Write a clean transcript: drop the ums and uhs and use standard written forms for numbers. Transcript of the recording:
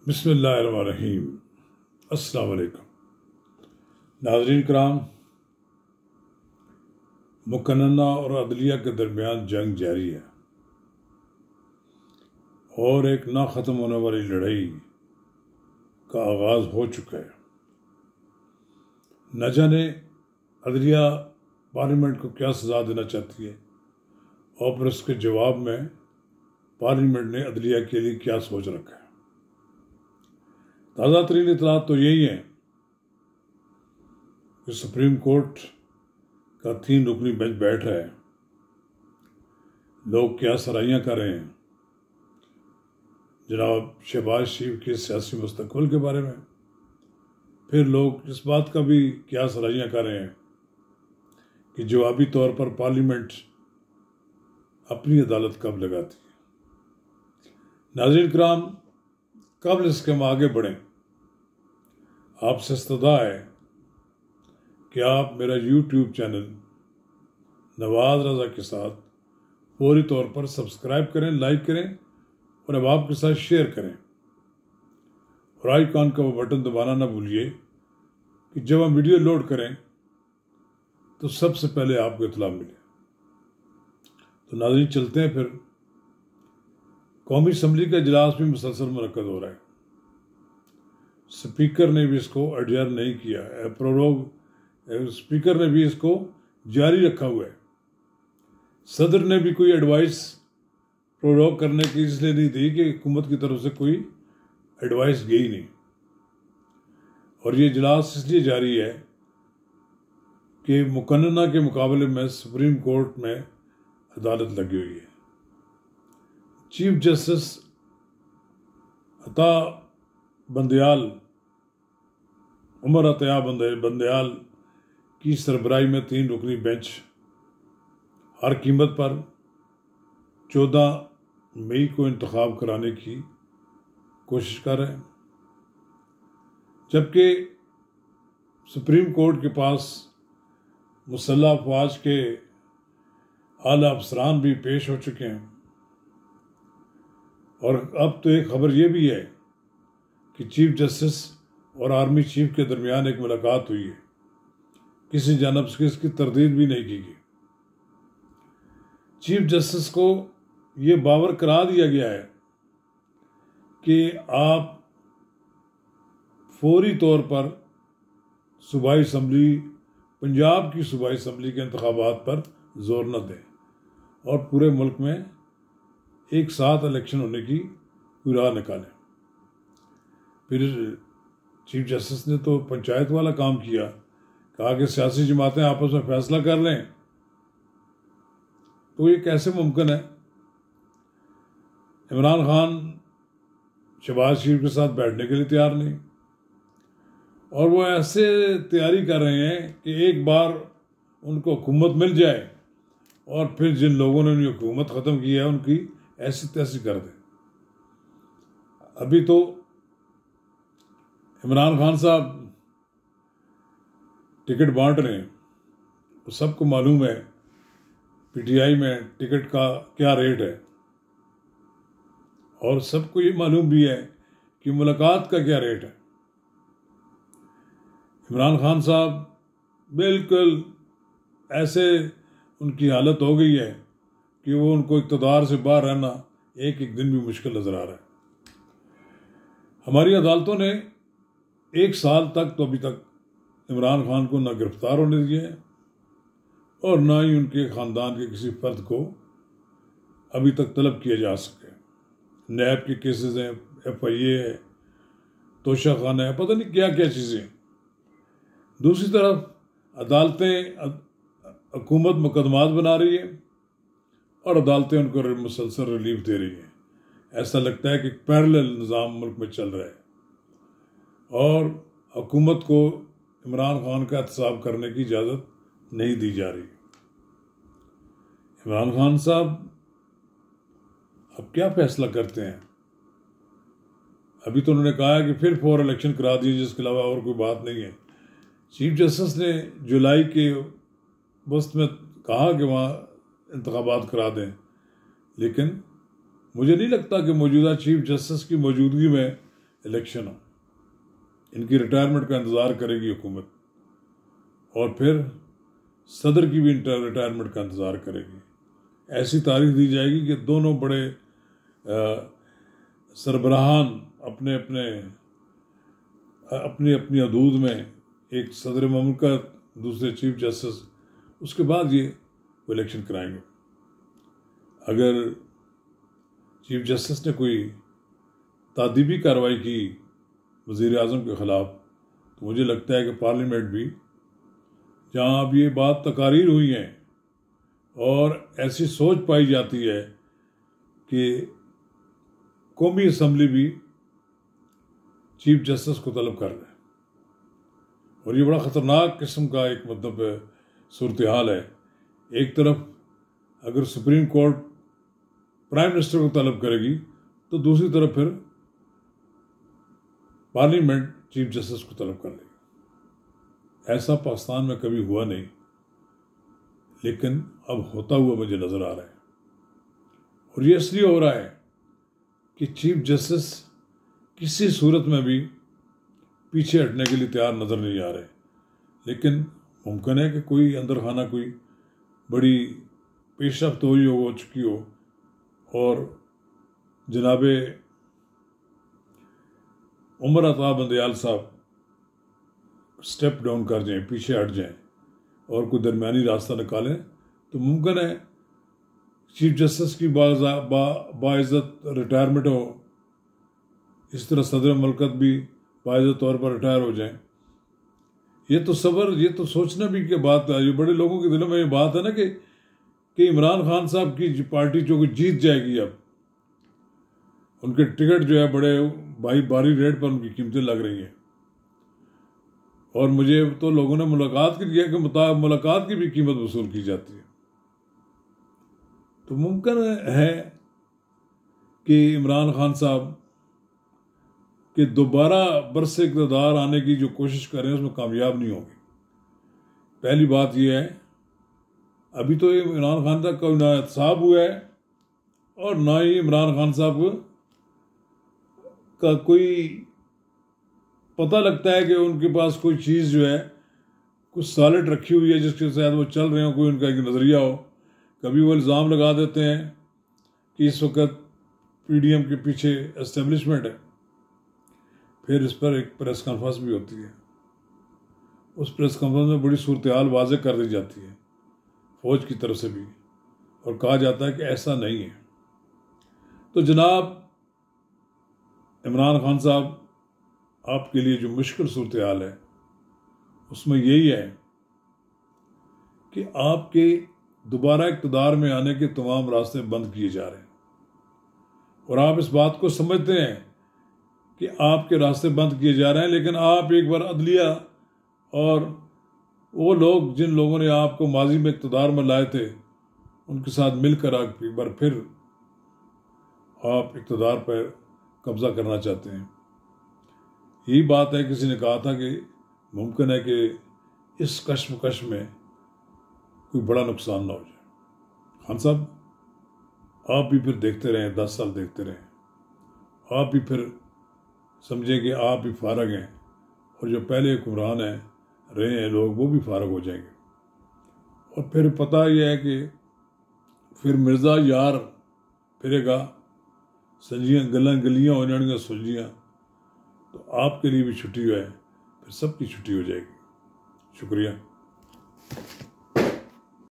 बिस्मिल्लाहिर्रहमानिर्रहीम। अस्सलाम वालेकुम नाज़रीन कराम, मुकन्नना और अदलिया के दरमियान जंग जारी है और एक ना ख़त्म होने वाली लड़ाई का आगाज़ हो चुका है। न जाने अदलिया पार्लियामेंट को क्या सज़ा देना चाहती है और फिर उसके जवाब में पार्लियामेंट ने अदलिया के लिए क्या सोच रखा है। ताज़ा तरीन इतलात तो यही है कि सुप्रीम कोर्ट का 3 रुकनी बेंच बैठ रहा है। लोग क्या सराहियाँ कर रहे हैं जनाब शहबाज शरीफ के सियासी मुस्तकबिल के बारे में। फिर लोग इस बात का भी क्या सराहियाँ कर रहे हैं कि जवाबी तौर पर पार्लियामेंट अपनी अदालत कब लगाती है। नाज़रीन कराम, कब इसके हम आगे बढ़ें, आपसे इस्तदा है कि आप मेरा YouTube चैनल नवाज रज़ा के साथ फौरी तौर पर सब्सक्राइब करें, लाइक करें और अब आपके साथ शेयर करें और आइकॉन का वो बटन दबाना ना भूलिए कि जब हम वीडियो लोड करें तो सबसे पहले आपको इत्तला मिले। तो नाज़रीन चलते हैं। फिर कौमी असम्बली का इजलास भी मुसलसल मुनक्कद हो रहा है। स्पीकर ने भी इसको एडजर्न नहीं किया है, स्पीकर ने भी इसको जारी रखा हुआ है। सदर ने भी कोई एडवाइस प्रोरोग करने की इसलिए नहीं दी कि हुकूमत की तरफ से कोई एडवाइस गई नहीं, और ये इजलास इसलिए जारी है कि मुकन्नना के मुकाबले में सुप्रीम कोर्ट में अदालत लगी हुई है। चीफ जस्टिस अता बंदयाल, उमर अतया बंदयाल की सरबराही में 3 रुकनी बेंच हर कीमत पर 14 मई को इंतखाब कराने की कोशिश कर रहे हैं, जबकि सुप्रीम कोर्ट के पास मुसल्लह अफवाज के आला अफसरान भी पेश हो चुके हैं। और अब तो एक खबर यह भी है कि चीफ जस्टिस और आर्मी चीफ के दरमियान एक मुलाकात हुई है। किसी जानब से इसकी तरदीद भी नहीं की गई। चीफ जस्टिस को ये बावर करा दिया गया है कि आप फौरी तौर पर सूबाई असम्बली, पंजाब की सूबाई असम्बली के इंतखाबात पर जोर न दें और पूरे मुल्क में एक साथ इलेक्शन होने की राह निकालें। फिर चीफ जस्टिस ने तो पंचायत वाला काम किया, कहा कि सियासी जमातें आपस में फैसला कर लें। तो ये कैसे मुमकिन है? इमरान खान शहबाज शरीफ के साथ बैठने के लिए तैयार नहीं, और वो ऐसे तैयारी कर रहे हैं कि एक बार उनको हुकूमत मिल जाए और फिर जिन लोगों ने उनकी हुकूमत ख़त्म की है उनकी ऐसी तैसी कर दें। अभी तो इमरान खान साहब टिकट बांट रहे हैं, तो सबको मालूम है पीटीआई में टिकट का क्या रेट है, और सबको ये मालूम भी है कि मुलाकात का क्या रेट है। इमरान खान साहब बिल्कुल ऐसे उनकी हालत हो गई है कि वो उनको इक़्तिदार से बाहर रहना एक एक दिन भी मुश्किल नज़र आ रहा है। हमारी अदालतों ने 1 साल तक तो अभी तक इमरान खान को न गिरफ्तार होने दिए हैं और ना ही उनके ख़ानदान के किसी फर्द को अभी तक तलब किया जा सके। नैब के केसेस हैं, FIA है, तोशा खाना है, पता नहीं क्या क्या चीज़ें। दूसरी तरफ अदालतें, हुकूमत मुकदमात बना रही है और अदालतें उनको मुसलसल रिलीफ दे रही हैं। ऐसा लगता है कि पैरेलल निज़ाम मुल्क में चल रहा है और हुकूमत को इमरान खान का एहतसाब करने की इजाज़त नहीं दी जा रही। इमरान खान साहब अब क्या फैसला करते हैं? अभी तो उन्होंने कहा है कि फिर 4 इलेक्शन करा दिए, जिसके अलावा और कोई बात नहीं है। चीफ जस्टिस ने जुलाई के वस्त में कहा कि वहाँ इंतखाबात करा दें, लेकिन मुझे नहीं लगता कि मौजूदा चीफ जस्टिस की मौजूदगी में इलेक्शन हो, इनकी रिटायरमेंट का इंतज़ार करेगी हुकूमत, और फिर सदर की भी रिटायरमेंट का इंतज़ार करेगी। ऐसी तारीख दी जाएगी कि दोनों बड़े सरबराहान अपने अपने अपनी अपनी हदूद में, एक सदर ममलकत, दूसरे चीफ जस्टिस, उसके बाद ये वो इलेक्शन कराएंगे। अगर चीफ जस्टिस ने कोई तादीबी कार्रवाई की वज़ीर आज़म के ख़िलाफ़, तो मुझे लगता है कि पार्लियामेंट भी, जहाँ अब ये बात तकारीर हुई हैं और ऐसी सोच पाई जाती है कि कौमी असम्बली भी चीफ जस्टिस को तलब कर रहे हैं, और ये बड़ा ख़तरनाक किस्म का एक मतलब सूरत हाल है। एक तरफ अगर सुप्रीम कोर्ट प्राइम मिनिस्टर को तलब करेगी, तो दूसरी तरफ फिर पार्लियामेंट चीफ जस्टिस को तलब कर लेगी। ऐसा पाकिस्तान में कभी हुआ नहीं, लेकिन अब होता हुआ मुझे नज़र आ रहा है। और ये इसलिए हो रहा है कि चीफ जस्टिस किसी सूरत में भी पीछे हटने के लिए तैयार नज़र नहीं आ रहे। लेकिन मुमकिन है कि कोई अंदर खाना कोई बड़ी पेशरफ्त हो चुकी हो और जनाबे उमर अता बंदयाल साहब स्टेप डाउन कर जाएं, पीछे हट जाएं और कोई दरमियानी रास्ता निकालें, तो मुमकिन है चीफ जस्टिस की बाइज़्ज़त रिटायरमेंट हो, इस तरह सदर ममलकत भी बाइज़्ज़त तौर पर रिटायर हो जाएं। ये तो सोचना भी क्या बात है। ये बड़े लोगों के दिलों में ये बात है ना कि इमरान खान साहब की पार्टी जो जीत जाएगी, अब उनके टिकट जो है बड़े भारी रेट पर उनकी कीमतें लग रही हैं। और मुझे तो लोगों ने मुलाकात की है कि मुलाकात की भी कीमत वसूल की जाती है। तो मुमकिन है कि इमरान खान साहब कि दोबारा बरसे इक़्तिदार आने की जो कोशिश कर रहे हैं उसमें कामयाब नहीं होंगे। पहली बात यह है, अभी तो इमरान खान साहब का ना एहतसाब हुआ है और ना ही इमरान खान साहब का कोई पता लगता है कि उनके पास कोई चीज़ जो है कुछ सॉलिड रखी हुई है जिसके साथ वो चल रहे हो, कोई उनका एक नज़रिया हो। कभी वो इल्ज़ाम लगा देते हैं कि इस वक्त पीडीएम के पीछे एस्टेब्लिशमेंट है, फिर इस पर एक प्रेस कॉन्फ्रेंस भी होती है। उस प्रेस कॉन्फ्रेंस में बड़ी सूरत हाल वाज़ेह कर दी जाती है फौज की तरफ से भी, और कहा जाता है कि ऐसा नहीं है। तो जनाब इमरान खान साहब, आपके लिए जो मुश्किल सूरत हाल है उसमें यही है कि आपके दोबारा इक़्तिदार में आने के तमाम रास्ते बंद किए जा रहे हैं, और आप इस बात को समझते हैं कि आपके रास्ते बंद किए जा रहे हैं। लेकिन आप एक बार अदलिया और वो लोग जिन लोगों ने आपको माजी में इक़्तिदार में लाए थे उनके साथ मिलकर आप एक बार फिर आप इक़्तिदार पर कब्ज़ा करना चाहते हैं। यही बात है, किसी ने कहा था कि मुमकिन है कि इस कश्मकश में कोई बड़ा नुकसान ना हो जाए। खान साहब, आप भी फिर देखते रहें, 10 साल देखते रहें, आप भी फिर समझें कि आप भी फारग हैं, और जो पहले हुक्मरान हैं रहे हैं लोग, वो भी फारग हो जाएंगे। और फिर पता यह है कि फिर मिर्ज़ा यार फिरेगा, संजियाँ गलियाँ हो जाएंगी सुलझियाँ, तो आपके लिए भी छुट्टी है, फिर सबकी छुट्टी हो जाएगी। शुक्रिया।